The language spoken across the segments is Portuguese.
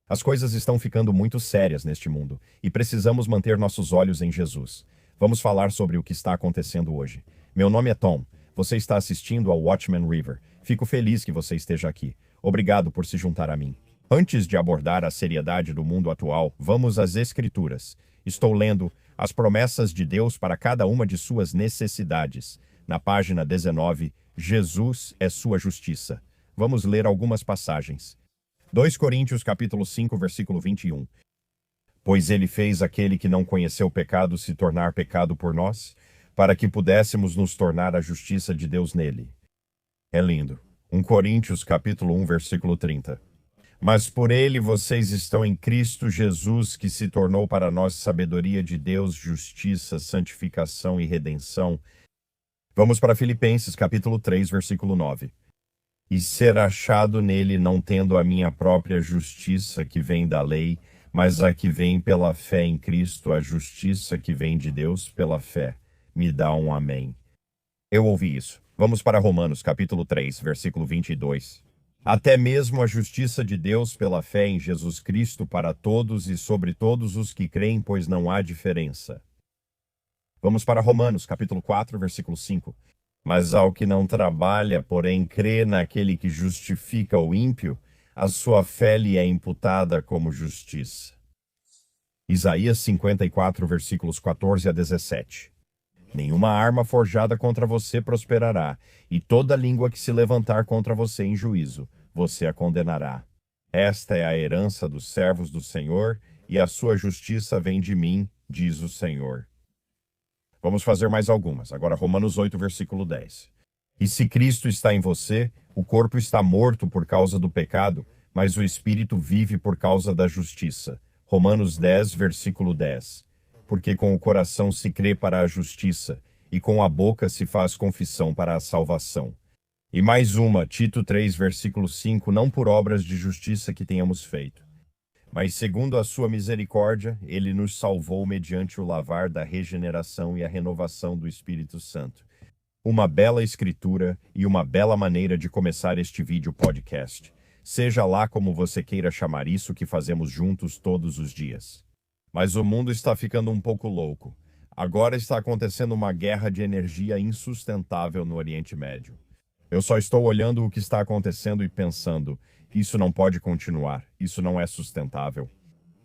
As coisas estão ficando muito sérias neste mundo e precisamos manter nossos olhos em Jesus. Vamos falar sobre o que está acontecendo hoje. Meu nome é Tom. Você está assistindo ao Watchman River. Fico feliz que você esteja aqui. Obrigado por se juntar a mim. Antes de abordar a seriedade do mundo atual, vamos às Escrituras. Estou lendo As Promessas de Deus para cada uma de suas necessidades. Na página 19, Jesus é sua justiça. Vamos ler algumas passagens. 2 Coríntios capítulo 5, versículo 21. Pois ele fez aquele que não conheceu o pecado se tornar pecado por nós, para que pudéssemos nos tornar a justiça de Deus nele. É lindo. 1 Coríntios capítulo 1, versículo 30. Mas por ele vocês estão em Cristo Jesus, que se tornou para nós sabedoria de Deus, justiça, santificação e redenção. Vamos para Filipenses capítulo 3, versículo 9. E ser achado nele, não tendo a minha própria justiça que vem da lei, mas a que vem pela fé em Cristo, a justiça que vem de Deus pela fé. Me dá um amém. Eu ouvi isso. Vamos para Romanos, capítulo 3, versículo 22. Até mesmo a justiça de Deus pela fé em Jesus Cristo para todos e sobre todos os que creem, pois não há diferença. Vamos para Romanos, capítulo 4, versículo 5. Mas ao que não trabalha, porém crê naquele que justifica o ímpio, a sua fé lhe é imputada como justiça. Isaías 54, versículos 14 a 17. Nenhuma arma forjada contra você prosperará, e toda língua que se levantar contra você em juízo, você a condenará. Esta é a herança dos servos do Senhor, e a sua justiça vem de mim, diz o Senhor. Vamos fazer mais algumas. Agora, Romanos 8, versículo 10. E se Cristo está em você, o corpo está morto por causa do pecado, mas o espírito vive por causa da justiça. Romanos 10, versículo 10. Porque com o coração se crê para a justiça, e com a boca se faz confissão para a salvação. E mais uma, Tito 3, versículo 5, não por obras de justiça que tenhamos feito, mas segundo a sua misericórdia, ele nos salvou mediante o lavar da regeneração e a renovação do Espírito Santo. Uma bela escritura e uma bela maneira de começar este vídeo podcast. Seja lá como você queira chamar isso que fazemos juntos todos os dias. Mas o mundo está ficando um pouco louco. Agora está acontecendo uma guerra de energia insustentável no Oriente Médio. Eu só estou olhando o que está acontecendo e pensando, isso não pode continuar, isso não é sustentável.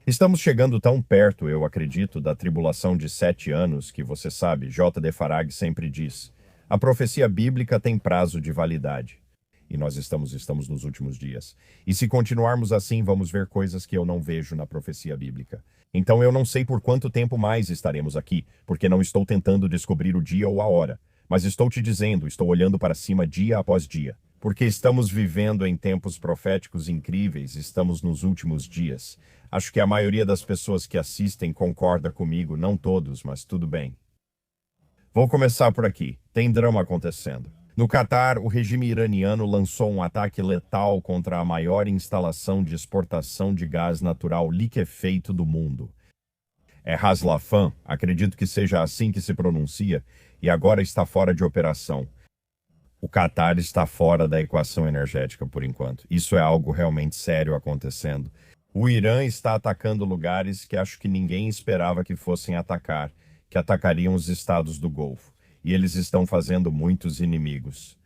Estamos chegando tão perto, eu acredito, da tribulação de 7 anos que, você sabe, J.D. Farag sempre diz. A profecia bíblica tem prazo de validade. E nós estamos nos últimos dias. E se continuarmos assim, vamos ver coisas que eu não vejo na profecia bíblica. Então eu não sei por quanto tempo mais estaremos aqui, porque não estou tentando descobrir o dia ou a hora. Mas estou te dizendo, estou olhando para cima dia após dia. Porque estamos vivendo em tempos proféticos incríveis, estamos nos últimos dias. Acho que a maioria das pessoas que assistem concorda comigo, não todos, mas tudo bem. Vou começar por aqui. Tem drama acontecendo. No Catar, o regime iraniano lançou um ataque letal contra a maior instalação de exportação de gás natural liquefeito do mundo. É Ras Laffan, acredito que seja assim que se pronuncia, e agora está fora de operação. O Catar está fora da equação energética por enquanto. Isso é algo realmente sério acontecendo. O Irã está atacando lugares que acho que ninguém esperava que fossem atacar, que atacariam os estados do Golfo. E eles estão fazendo muitos inimigos.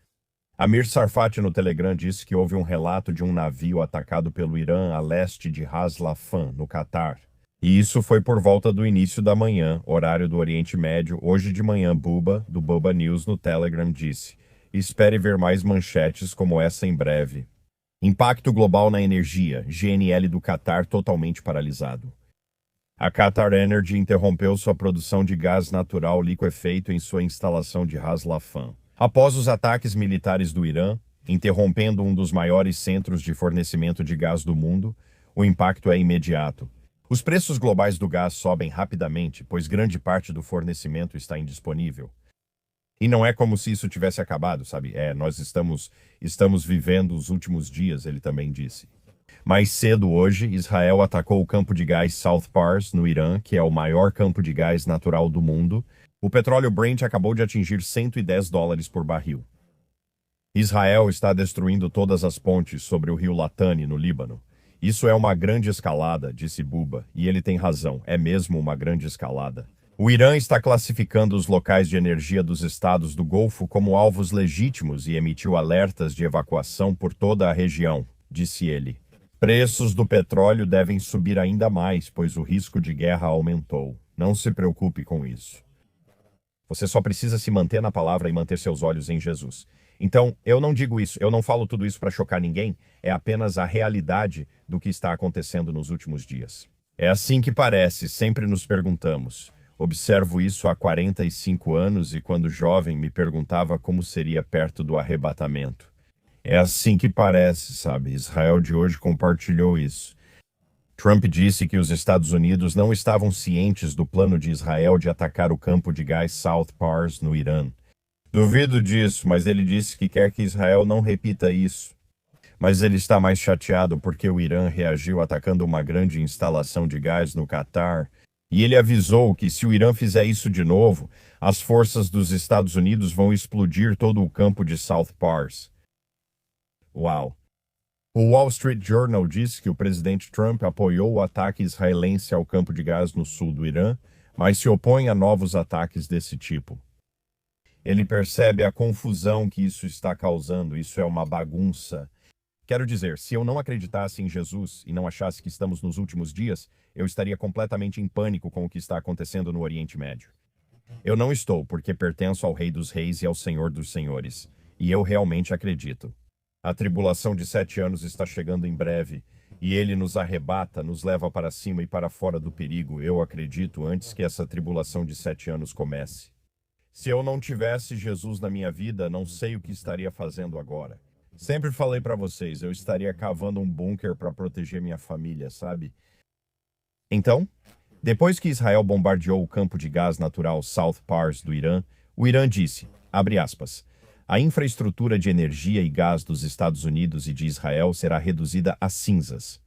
Amir Sarfati no Telegram disse que houve um relato de um navio atacado pelo Irã a leste de Ras Laffan, no Catar. E isso foi por volta do início da manhã, horário do Oriente Médio. Hoje de manhã, Buba, do Buba News no Telegram, disse: espere ver mais manchetes como essa em breve. Impacto global na energia. GNL do Catar totalmente paralisado. A Qatar Energy interrompeu sua produção de gás natural liquefeito em sua instalação de Ras Laffan. Após os ataques militares do Irã, interrompendo um dos maiores centros de fornecimento de gás do mundo, o impacto é imediato. Os preços globais do gás sobem rapidamente, pois grande parte do fornecimento está indisponível. E não é como se isso tivesse acabado, sabe? Nós estamos vivendo os últimos dias, ele também disse. Mais cedo hoje, Israel atacou o campo de gás South Pars, no Irã, que é o maior campo de gás natural do mundo. O petróleo Brent acabou de atingir $110 por barril. Israel está destruindo todas as pontes sobre o rio Litani, no Líbano. Isso é uma grande escalada, disse Buba, e ele tem razão, é mesmo uma grande escalada. O Irã está classificando os locais de energia dos estados do Golfo como alvos legítimos e emitiu alertas de evacuação por toda a região, disse ele. Preços do petróleo devem subir ainda mais, pois o risco de guerra aumentou. Não se preocupe com isso. Você só precisa se manter na palavra e manter seus olhos em Jesus. Então, eu não digo isso, eu não falo tudo isso para chocar ninguém, é apenas a realidade do que está acontecendo nos últimos dias. É assim que parece, sempre nos perguntamos. Observo isso há 45 anos e quando jovem me perguntava como seria perto do arrebatamento. É assim que parece, sabe? Israel de hoje compartilhou isso. Trump disse que os Estados Unidos não estavam cientes do plano de Israel de atacar o campo de gás South Pars no Irã. Duvido disso, mas ele disse que quer que Israel não repita isso. Mas ele está mais chateado porque o Irã reagiu atacando uma grande instalação de gás no Catar. E ele avisou que se o Irã fizer isso de novo, as forças dos Estados Unidos vão explodir todo o campo de South Pars. Uau! O Wall Street Journal diz que o presidente Trump apoiou o ataque israelense ao campo de gás no sul do Irã, mas se opõe a novos ataques desse tipo. Ele percebe a confusão que isso está causando, isso é uma bagunça. Quero dizer, se eu não acreditasse em Jesus e não achasse que estamos nos últimos dias, eu estaria completamente em pânico com o que está acontecendo no Oriente Médio. Eu não estou, porque pertenço ao Rei dos Reis e ao Senhor dos Senhores, e eu realmente acredito. A tribulação de 7 anos está chegando em breve, e ele nos arrebata, nos leva para cima e para fora do perigo, eu acredito, antes que essa tribulação de 7 anos comece. Se eu não tivesse Jesus na minha vida, não sei o que estaria fazendo agora. Sempre falei para vocês, eu estaria cavando um bunker para proteger minha família, sabe? Então, depois que Israel bombardeou o campo de gás natural South Pars do Irã, o Irã disse, abre aspas, a infraestrutura de energia e gás dos Estados Unidos e de Israel será reduzida a cinzas.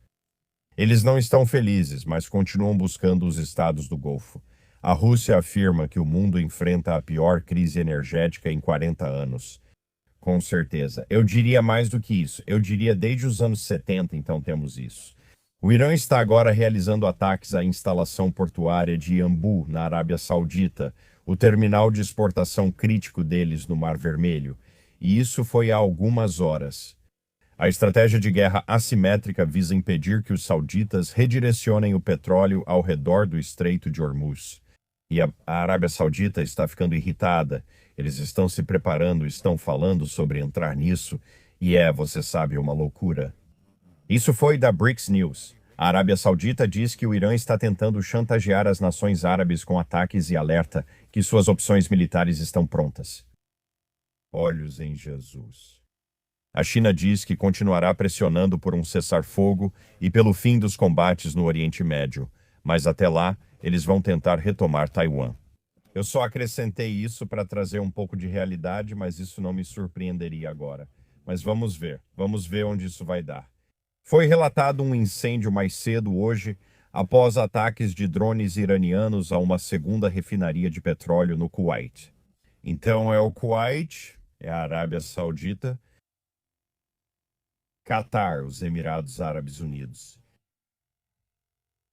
Eles não estão felizes, mas continuam buscando os estados do Golfo. A Rússia afirma que o mundo enfrenta a pior crise energética em 40 anos. Com certeza. Eu diria mais do que isso. Eu diria desde os anos 70, então temos isso. O Irã está agora realizando ataques à instalação portuária de Yanbu, na Arábia Saudita, o terminal de exportação crítico deles no Mar Vermelho. E isso foi há algumas horas. A estratégia de guerra assimétrica visa impedir que os sauditas redirecionem o petróleo ao redor do Estreito de Hormuz. E a Arábia Saudita está ficando irritada. Eles estão se preparando, estão falando sobre entrar nisso. E você sabe, uma loucura. Isso foi da BRICS News. A Arábia Saudita diz que o Irã está tentando chantagear as nações árabes com ataques e alerta que suas opções militares estão prontas. Olhos em Jesus. A China diz que continuará pressionando por um cessar-fogo e pelo fim dos combates no Oriente Médio, mas até lá eles vão tentar retomar Taiwan. Eu só acrescentei isso para trazer um pouco de realidade, mas isso não me surpreenderia agora. Mas vamos ver onde isso vai dar. Foi relatado um incêndio mais cedo hoje, após ataques de drones iranianos a uma segunda refinaria de petróleo no Kuwait. Então é o Kuwait, é a Arábia Saudita, Catar, os Emirados Árabes Unidos.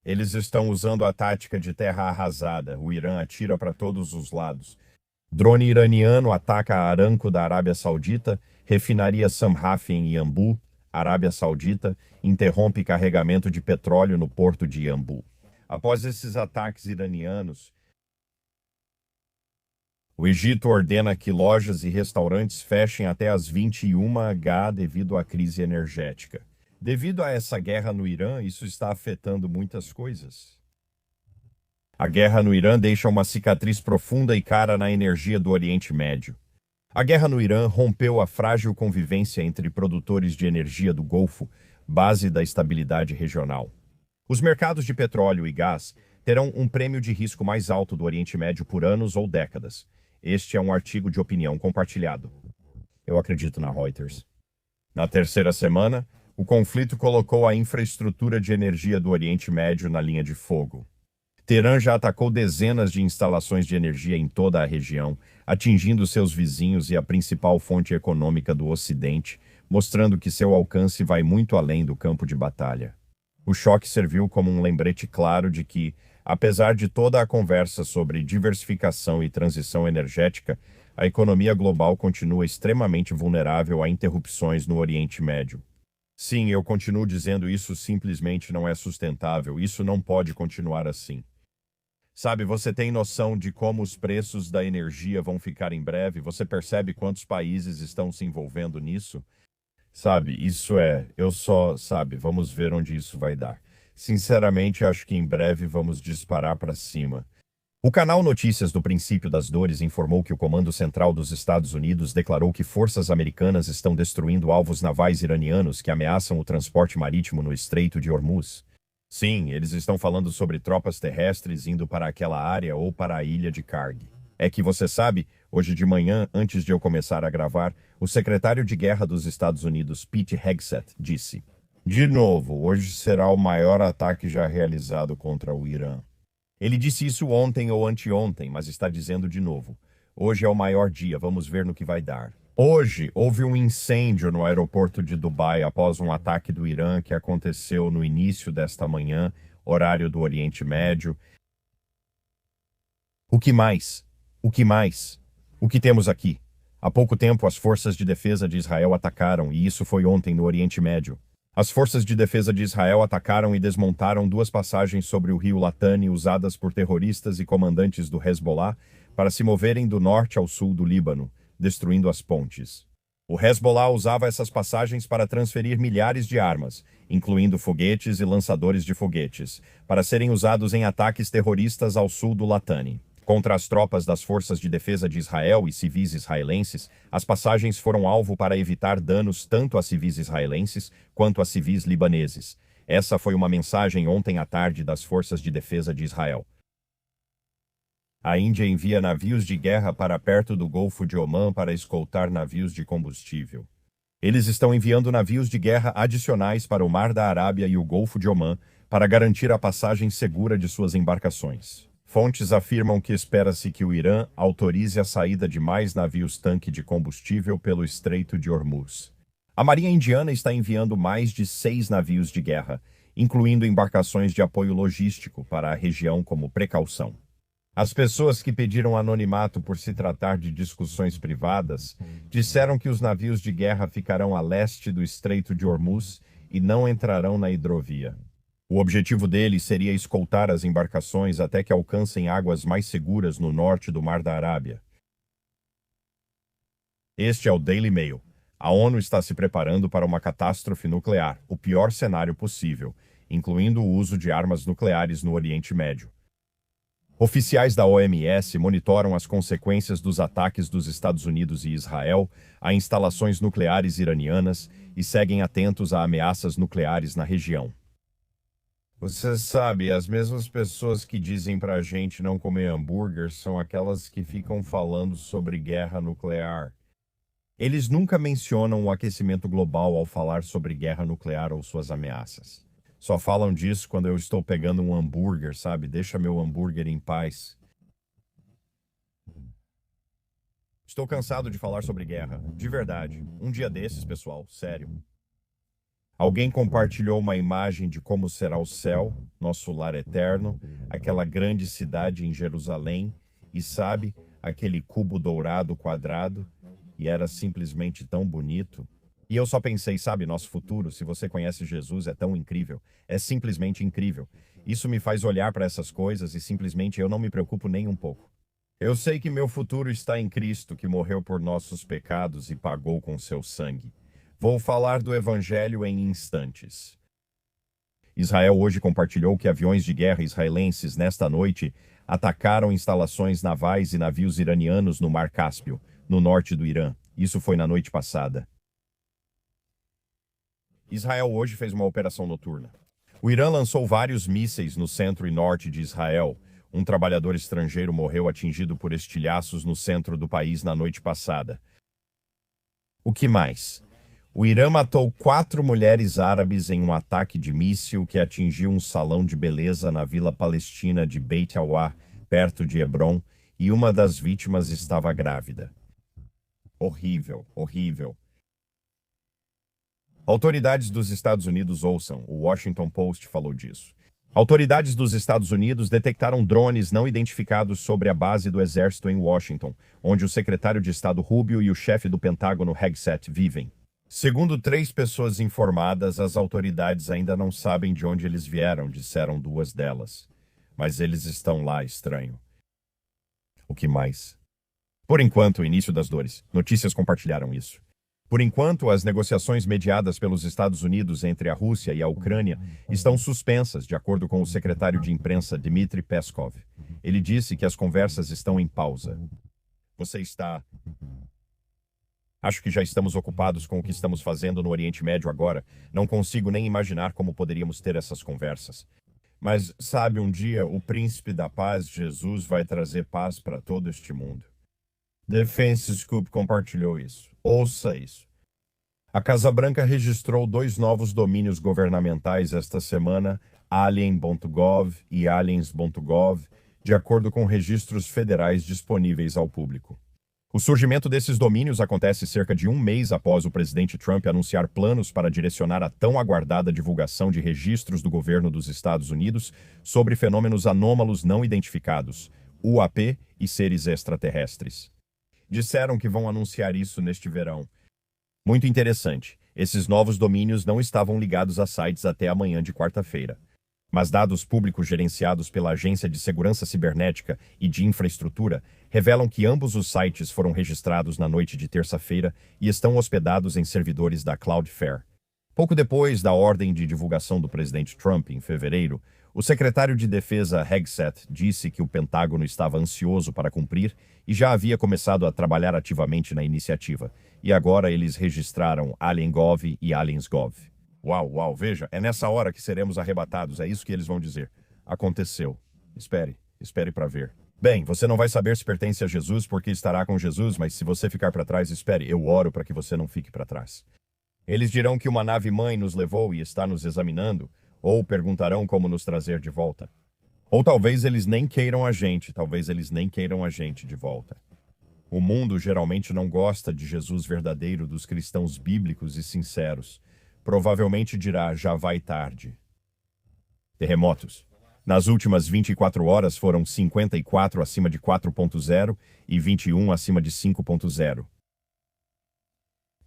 Eles estão usando a tática de terra arrasada. O Irã atira para todos os lados. Drone iraniano ataca a Aramco da Arábia Saudita, refinaria Samraf em Yanbu, Arábia Saudita, interrompe carregamento de petróleo no porto de Yanbu. Após esses ataques iranianos, o Egito ordena que lojas e restaurantes fechem até às 21h devido à crise energética. Devido a essa guerra no Irã, isso está afetando muitas coisas. A guerra no Irã deixa uma cicatriz profunda e cara na energia do Oriente Médio. A guerra no Irã rompeu a frágil convivência entre produtores de energia do Golfo, base da estabilidade regional. Os mercados de petróleo e gás terão um prêmio de risco mais alto do Oriente Médio por anos ou décadas. Este é um artigo de opinião compartilhado. Eu acredito na Reuters. Na terceira semana, o conflito colocou a infraestrutura de energia do Oriente Médio na linha de fogo. Teherã já atacou dezenas de instalações de energia em toda a região, atingindo seus vizinhos e a principal fonte econômica do Ocidente, mostrando que seu alcance vai muito além do campo de batalha. O choque serviu como um lembrete claro de que, apesar de toda a conversa sobre diversificação e transição energética, a economia global continua extremamente vulnerável a interrupções no Oriente Médio. Sim, eu continuo dizendo isso simplesmente não é sustentável, isso não pode continuar assim. Sabe, você tem noção de como os preços da energia vão ficar em breve? Você percebe quantos países estão se envolvendo nisso? Sabe, vamos ver onde isso vai dar. Sinceramente, acho que em breve vamos disparar para cima. O canal Notícias do Princípio das Dores informou que o Comando Central dos Estados Unidos declarou que forças americanas estão destruindo alvos navais iranianos que ameaçam o transporte marítimo no Estreito de Hormuz. Sim, eles estão falando sobre tropas terrestres indo para aquela área ou para a ilha de Karg. É que você sabe, hoje de manhã, antes de eu começar a gravar, o secretário de Guerra dos Estados Unidos, Pete Hegseth, disse: "De novo, hoje será o maior ataque já realizado contra o Irã." Ele disse isso ontem ou anteontem, mas está dizendo de novo. Hoje é o maior dia, vamos ver no que vai dar. Hoje, houve um incêndio no aeroporto de Dubai após um ataque do Irã que aconteceu no início desta manhã, horário do Oriente Médio. O que mais? O que mais? O que temos aqui? Há pouco tempo, as forças de defesa de Israel atacaram, e isso foi ontem no Oriente Médio. As forças de defesa de Israel atacaram e desmontaram duas passagens sobre o rio Litani usadas por terroristas e comandantes do Hezbollah para se moverem do norte ao sul do Líbano, destruindo as pontes. O Hezbollah usava essas passagens para transferir milhares de armas, incluindo foguetes e lançadores de foguetes, para serem usados em ataques terroristas ao sul do Litani. Contra as tropas das Forças de Defesa de Israel e civis israelenses, as passagens foram alvo para evitar danos tanto a civis israelenses quanto a civis libaneses. Essa foi uma mensagem ontem à tarde das Forças de Defesa de Israel. A Índia envia navios de guerra para perto do Golfo de Omã para escoltar navios de combustível. Eles estão enviando navios de guerra adicionais para o Mar da Arábia e o Golfo de Omã para garantir a passagem segura de suas embarcações. Fontes afirmam que espera-se que o Irã autorize a saída de mais navios-tanque de combustível pelo Estreito de Hormuz. A Marinha Indiana está enviando mais de 6 navios de guerra, incluindo embarcações de apoio logístico para a região como precaução. As pessoas que pediram anonimato por se tratar de discussões privadas disseram que os navios de guerra ficarão a leste do Estreito de Hormuz e não entrarão na hidrovia. O objetivo deles seria escoltar as embarcações até que alcancem águas mais seguras no norte do Mar da Arábia. Este é o Daily Mail. A ONU está se preparando para uma catástrofe nuclear, o pior cenário possível, incluindo o uso de armas nucleares no Oriente Médio. Oficiais da OMS monitoram as consequências dos ataques dos Estados Unidos e Israel a instalações nucleares iranianas e seguem atentos a ameaças nucleares na região. Você sabe, as mesmas pessoas que dizem pra gente não comer hambúrguer são aquelas que ficam falando sobre guerra nuclear. Eles nunca mencionam o aquecimento global ao falar sobre guerra nuclear ou suas ameaças. Só falam disso quando eu estou pegando um hambúrguer, sabe? Deixa meu hambúrguer em paz. Estou cansado de falar sobre guerra. De verdade. Um dia desses, pessoal. Sério. Alguém compartilhou uma imagem de como será o céu, nosso lar eterno, aquela grande cidade em Jerusalém, e sabe, aquele cubo dourado quadrado, e era simplesmente tão bonito. E eu só pensei, sabe, nosso futuro, se você conhece Jesus, é tão incrível, é simplesmente incrível. Isso me faz olhar para essas coisas e simplesmente eu não me preocupo nem um pouco. Eu sei que meu futuro está em Cristo, que morreu por nossos pecados e pagou com seu sangue. Vou falar do Evangelho em instantes. Israel hoje compartilhou que aviões de guerra israelenses, nesta noite, atacaram instalações navais e navios iranianos no Mar Cáspio, no norte do Irã. Isso foi na noite passada. Israel hoje fez uma operação noturna. O Irã lançou vários mísseis no centro e norte de Israel. Um trabalhador estrangeiro morreu atingido por estilhaços no centro do país na noite passada. O que mais? O Irã matou 4 mulheres árabes em um ataque de míssil que atingiu um salão de beleza na vila palestina de Beit Awa, perto de Hebron, e uma das vítimas estava grávida. Horrível, horrível. Autoridades dos Estados Unidos ouçam, o Washington Post falou disso. Autoridades dos Estados Unidos detectaram drones não identificados sobre a base do exército em Washington, onde o secretário de Estado Rubio e o chefe do Pentágono Hegseth vivem. Segundo 3 pessoas informadas, as autoridades ainda não sabem de onde eles vieram, disseram 2 delas. Mas eles estão lá, estranho. O que mais? Por enquanto, início das dores. Notícias compartilharam isso. Por enquanto, as negociações mediadas pelos Estados Unidos entre a Rússia e a Ucrânia estão suspensas, de acordo com o secretário de imprensa Dmitry Peskov. Ele disse que as conversas estão em pausa. Você está... Acho que já estamos ocupados com o que estamos fazendo no Oriente Médio agora. Não consigo nem imaginar como poderíamos ter essas conversas. Mas, sabe, um dia o príncipe da paz, Jesus, vai trazer paz para todo este mundo. Defense Scoop compartilhou isso. Ouça isso. A Casa Branca registrou 2 novos domínios governamentais esta semana, alien.gov e aliens.gov, de acordo com registros federais disponíveis ao público. O surgimento desses domínios acontece cerca de 1 mês após o presidente Trump anunciar planos para direcionar a tão aguardada divulgação de registros do governo dos Estados Unidos sobre fenômenos anômalos não identificados, UAP e seres extraterrestres. Disseram que vão anunciar isso neste verão. Muito interessante, esses novos domínios não estavam ligados a sites até amanhã de quarta-feira. Mas dados públicos gerenciados pela Agência de Segurança Cibernética e de Infraestrutura revelam que ambos os sites foram registrados na noite de terça-feira e estão hospedados em servidores da Cloudflare. Pouco depois da ordem de divulgação do presidente Trump, em fevereiro, o secretário de Defesa Hegseth disse que o Pentágono estava ansioso para cumprir e já havia começado a trabalhar ativamente na iniciativa. E agora eles registraram AlienGov e AliensGov. Uau, veja, é nessa hora que seremos arrebatados, é isso que eles vão dizer. Aconteceu. Espere para ver. Bem, você não vai saber se pertence a Jesus porque estará com Jesus, mas se você ficar para trás, espere, eu oro para que você não fique para trás. Eles dirão que uma nave-mãe nos levou e está nos examinando, ou perguntarão como nos trazer de volta. Ou talvez eles nem queiram a gente de volta. O mundo geralmente não gosta de Jesus verdadeiro dos cristãos bíblicos e sinceros. Provavelmente dirá, já vai tarde. Terremotos. Nas últimas 24 horas foram 54 acima de 4.0 e 21 acima de 5.0.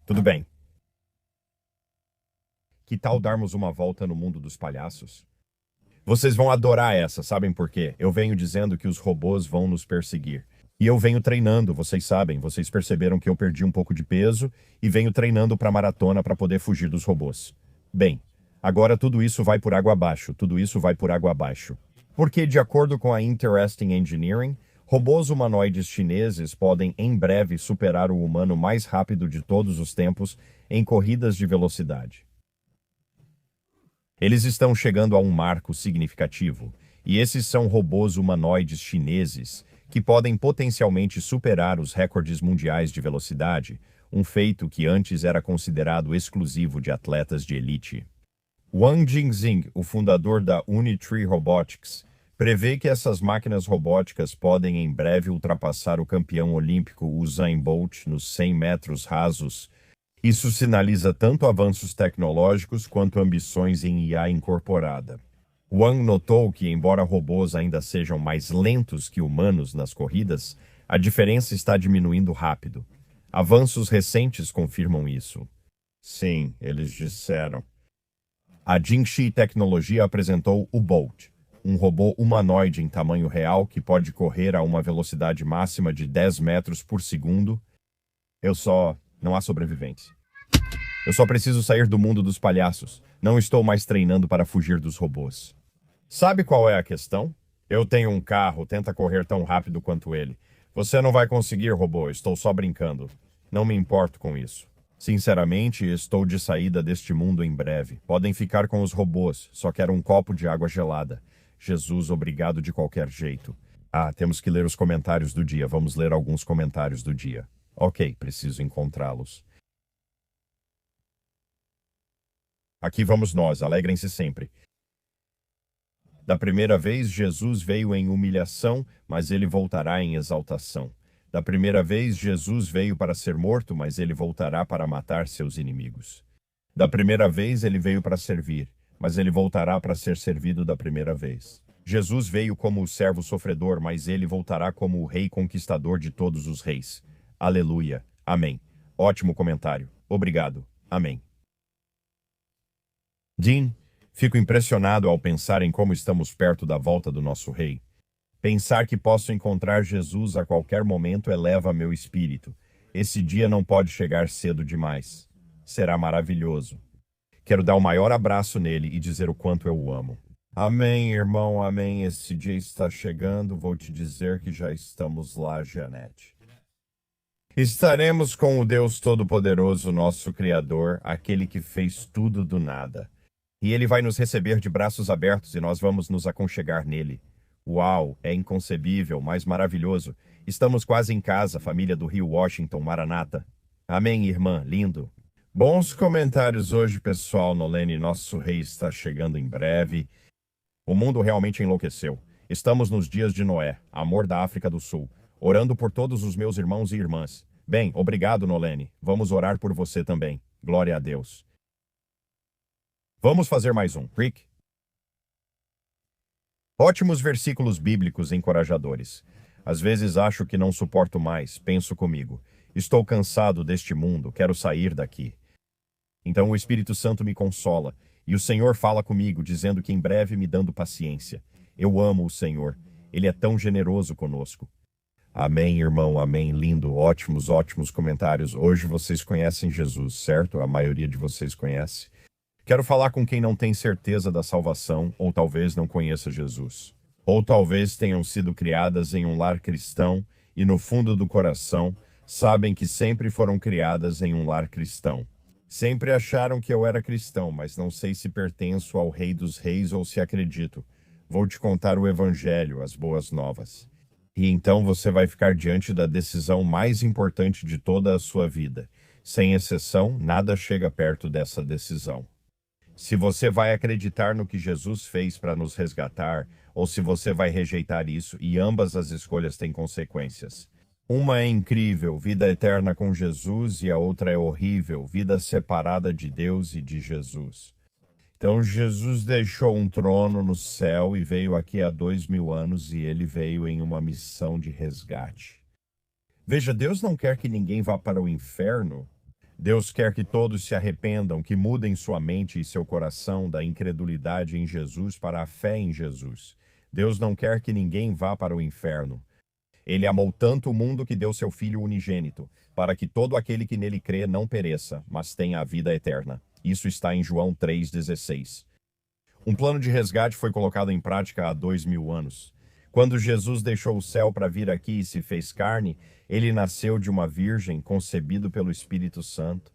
Tudo bem. Que tal darmos uma volta no mundo dos palhaços? Vocês vão adorar essa, sabem por quê? Eu venho dizendo que os robôs vão nos perseguir. E eu venho treinando, vocês sabem, vocês perceberam que eu perdi um pouco de peso e venho treinando para maratona para poder fugir dos robôs. Bem, agora tudo isso vai por água abaixo, Porque, de acordo com a Interesting Engineering, robôs humanoides chineses podem em breve superar o humano mais rápido de todos os tempos em corridas de velocidade. Eles estão chegando a um marco significativo, e esses são robôs humanoides chineses que podem potencialmente superar os recordes mundiais de velocidade, um feito que antes era considerado exclusivo de atletas de elite. Wang Jingxing, o fundador da Unitree Robotics, prevê que essas máquinas robóticas podem em breve ultrapassar o campeão olímpico Usain Bolt nos 100 metros rasos. Isso sinaliza tanto avanços tecnológicos quanto ambições em IA incorporada. Wang notou que, embora robôs ainda sejam mais lentos que humanos nas corridas, a diferença está diminuindo rápido. Avanços recentes confirmam isso. Sim, eles disseram. A Jingxi Tecnologia apresentou o Bolt, um robô humanoide em tamanho real que pode correr a uma velocidade máxima de 10 metros por segundo. Não há sobrevivência. Eu só preciso sair do mundo dos palhaços. Não estou mais treinando para fugir dos robôs. Sabe qual é a questão? Eu tenho um carro, tenta correr tão rápido quanto ele. Você não vai conseguir, robô, estou só brincando. Não me importo com isso. Sinceramente, estou de saída deste mundo em breve. Podem ficar com os robôs, só quero um copo de água gelada. Jesus, obrigado de qualquer jeito. Temos que ler os comentários do dia. Vamos ler alguns comentários do dia. Ok, preciso encontrá-los. Aqui vamos nós, alegrem-se sempre. Da primeira vez, Jesus veio em humilhação, mas ele voltará em exaltação. Da primeira vez, Jesus veio para ser morto, mas ele voltará para matar seus inimigos. Da primeira vez ele veio para servir, mas ele voltará para ser servido da primeira vez. Jesus veio como o servo sofredor, mas ele voltará como o rei conquistador de todos os reis. Aleluia. Amém. Ótimo comentário. Obrigado. Amém. Dean, fico impressionado ao pensar em como estamos perto da volta do nosso rei. Pensar que posso encontrar Jesus a qualquer momento eleva meu espírito. Esse dia não pode chegar cedo demais. Será maravilhoso. Quero dar o maior abraço nele e dizer o quanto eu o amo. Amém, irmão, amém. Esse dia está chegando. Vou te dizer que já estamos lá, Janete. Estaremos com o Deus Todo-Poderoso, nosso Criador, aquele que fez tudo do nada. E ele vai nos receber de braços abertos e nós vamos nos aconchegar nele. Uau, é inconcebível, mas maravilhoso. Estamos quase em casa, família do Rio Washington, Maranata. Amém, irmã, lindo. Bons comentários hoje, pessoal. Nolene, nosso rei está chegando em breve. O mundo realmente enlouqueceu. Estamos nos dias de Noé, amor da África do Sul, orando por todos os meus irmãos e irmãs. Bem, obrigado, Nolene. Vamos orar por você também. Glória a Deus. Vamos fazer mais um, Rick. Ótimos versículos bíblicos encorajadores. Às vezes acho que não suporto mais, penso comigo. Estou cansado deste mundo, quero sair daqui. Então o Espírito Santo me consola, e o Senhor fala comigo, dizendo que em breve me dando paciência. Eu amo o Senhor, Ele é tão generoso conosco. Amém, irmão, amém, lindo, ótimos comentários. Hoje vocês conhecem Jesus, certo? A maioria de vocês conhece. Quero falar com quem não tem certeza da salvação, ou talvez não conheça Jesus. Ou talvez tenham sido criadas em um lar cristão e no fundo do coração sabem que sempre foram criadas em um lar cristão. Sempre acharam que eu era cristão, mas não sei se pertenço ao Rei dos Reis ou se acredito. Vou te contar o Evangelho, as boas novas. E então você vai ficar diante da decisão mais importante de toda a sua vida. Sem exceção, nada chega perto dessa decisão. Se você vai acreditar no que Jesus fez para nos resgatar, ou se você vai rejeitar isso, e ambas as escolhas têm consequências. Uma é incrível, vida eterna com Jesus, e a outra é horrível, vida separada de Deus e de Jesus. Então Jesus deixou um trono no céu e veio aqui há 2000 anos, e ele veio em uma missão de resgate. Veja, Deus não quer que ninguém vá para o inferno. Deus quer que todos se arrependam, que mudem sua mente e seu coração da incredulidade em Jesus para a fé em Jesus. Deus não quer que ninguém vá para o inferno. Ele amou tanto o mundo que deu seu Filho unigênito, para que todo aquele que nele crê não pereça, mas tenha a vida eterna. Isso está em João 3,16. Um plano de resgate foi colocado em prática há 2000 anos. Quando Jesus deixou o céu para vir aqui e se fez carne, ele nasceu de uma virgem, concebido pelo Espírito Santo.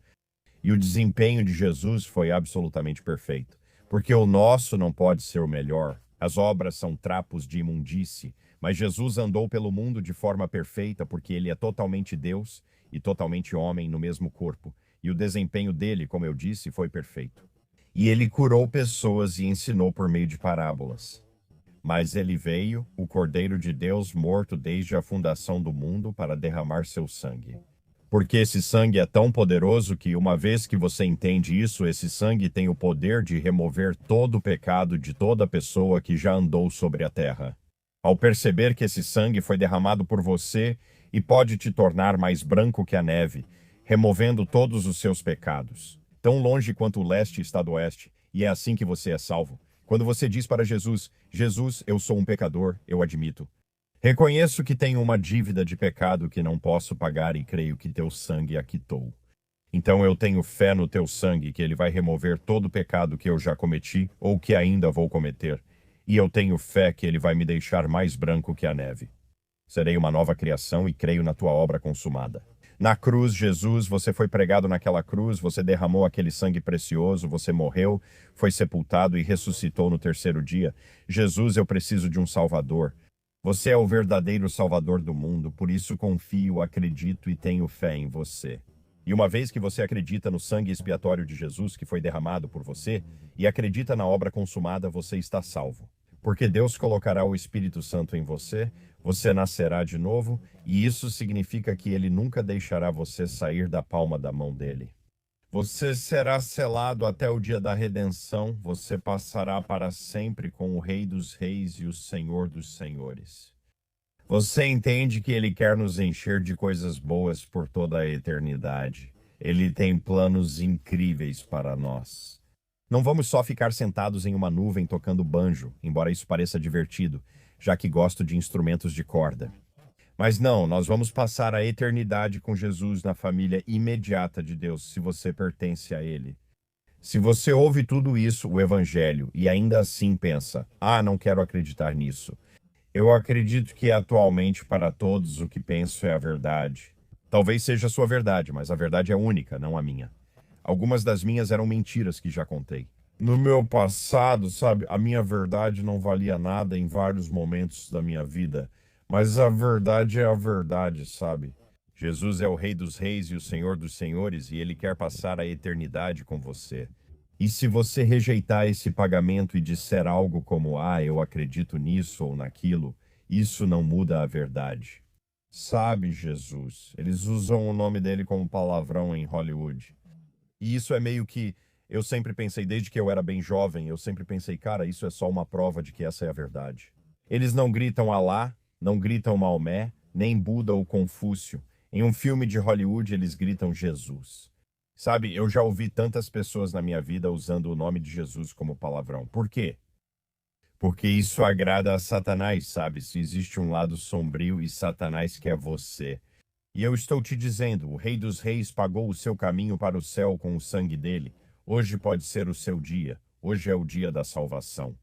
E o desempenho de Jesus foi absolutamente perfeito. Porque o nosso não pode ser o melhor. As obras são trapos de imundície. Mas Jesus andou pelo mundo de forma perfeita porque ele é totalmente Deus e totalmente homem no mesmo corpo. E o desempenho dele, como eu disse, foi perfeito. E ele curou pessoas e ensinou por meio de parábolas. Mas ele veio, o Cordeiro de Deus, morto desde a fundação do mundo, para derramar seu sangue. Porque esse sangue é tão poderoso que, uma vez que você entende isso, esse sangue tem o poder de remover todo o pecado de toda pessoa que já andou sobre a terra. Ao perceber que esse sangue foi derramado por você e pode te tornar mais branco que a neve, removendo todos os seus pecados. Tão longe quanto o leste está do oeste, e é assim que você é salvo. Quando você diz para Jesus, Jesus, eu sou um pecador, eu admito. Reconheço que tenho uma dívida de pecado que não posso pagar e creio que teu sangue a quitou. Então eu tenho fé no teu sangue que ele vai remover todo o pecado que eu já cometi ou que ainda vou cometer. E eu tenho fé que ele vai me deixar mais branco que a neve. Serei uma nova criação e creio na tua obra consumada. Na cruz, Jesus, você foi pregado naquela cruz, você derramou aquele sangue precioso, você morreu, foi sepultado e ressuscitou no terceiro dia. Jesus, eu preciso de um Salvador. Você é o verdadeiro Salvador do mundo, por isso confio, acredito e tenho fé em você. E uma vez que você acredita no sangue expiatório de Jesus que foi derramado por você, e acredita na obra consumada, você está salvo. Porque Deus colocará o Espírito Santo em você, você nascerá de novo, e isso significa que ele nunca deixará você sair da palma da mão dele. Você será selado até o dia da redenção, você passará para sempre com o Rei dos Reis e o Senhor dos Senhores. Você entende que Ele quer nos encher de coisas boas por toda a eternidade. Ele tem planos incríveis para nós. Não vamos só ficar sentados em uma nuvem tocando banjo, embora isso pareça divertido, já que gosto de instrumentos de corda. Mas não, nós vamos passar a eternidade com Jesus na família imediata de Deus, se você pertence a Ele. Se você ouve tudo isso, o Evangelho, e ainda assim pensa: ah, não quero acreditar nisso. Eu acredito que atualmente para todos o que penso é a verdade. Talvez seja a sua verdade, mas a verdade é única, não a minha. Algumas das minhas eram mentiras que já contei. No meu passado, sabe, a minha verdade não valia nada em vários momentos da minha vida. Mas a verdade é a verdade, sabe? Jesus é o Rei dos Reis e o Senhor dos Senhores e Ele quer passar a eternidade com você. E se você rejeitar esse pagamento e disser algo como, ah, eu acredito nisso ou naquilo, isso não muda a verdade. Sabe, Jesus, eles usam o nome dele como palavrão em Hollywood. E isso é meio que, eu sempre pensei, desde que eu era bem jovem, eu sempre pensei, cara, isso é só uma prova de que essa é a verdade. Eles não gritam Alá, não gritam Maomé, nem Buda ou Confúcio. Em um filme de Hollywood, eles gritam Jesus. Sabe, eu já ouvi tantas pessoas na minha vida usando o nome de Jesus como palavrão. Por quê? Porque isso agrada a Satanás, sabe? Se existe um lado sombrio e Satanás quer você. E eu estou te dizendo, o Rei dos Reis pagou o seu caminho para o céu com o sangue dele. Hoje pode ser o seu dia. Hoje é o dia da salvação.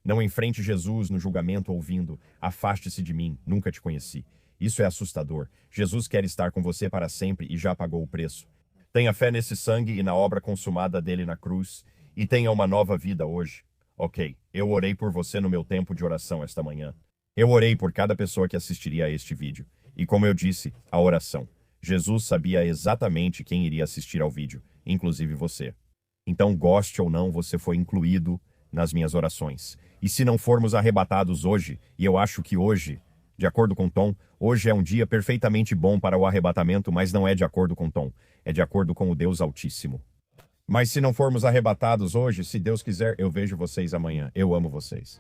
Não enfrente Jesus no julgamento ouvindo: afaste-se de mim, nunca te conheci. Isso é assustador. Jesus quer estar com você para sempre e já pagou o preço. Tenha fé nesse sangue e na obra consumada dele na cruz, e tenha uma nova vida hoje. Ok, eu orei por você no meu tempo de oração esta manhã. Eu orei por cada pessoa que assistiria a este vídeo. E como eu disse, a oração. Jesus sabia exatamente quem iria assistir ao vídeo, inclusive você. Então, goste ou não, você foi incluído nas minhas orações. E se não formos arrebatados hoje, e eu acho que hoje, de acordo com Tom, hoje é um dia perfeitamente bom para o arrebatamento, mas não é de acordo com Tom, é de acordo com o Deus Altíssimo. Mas se não formos arrebatados hoje, se Deus quiser, eu vejo vocês amanhã. Eu amo vocês.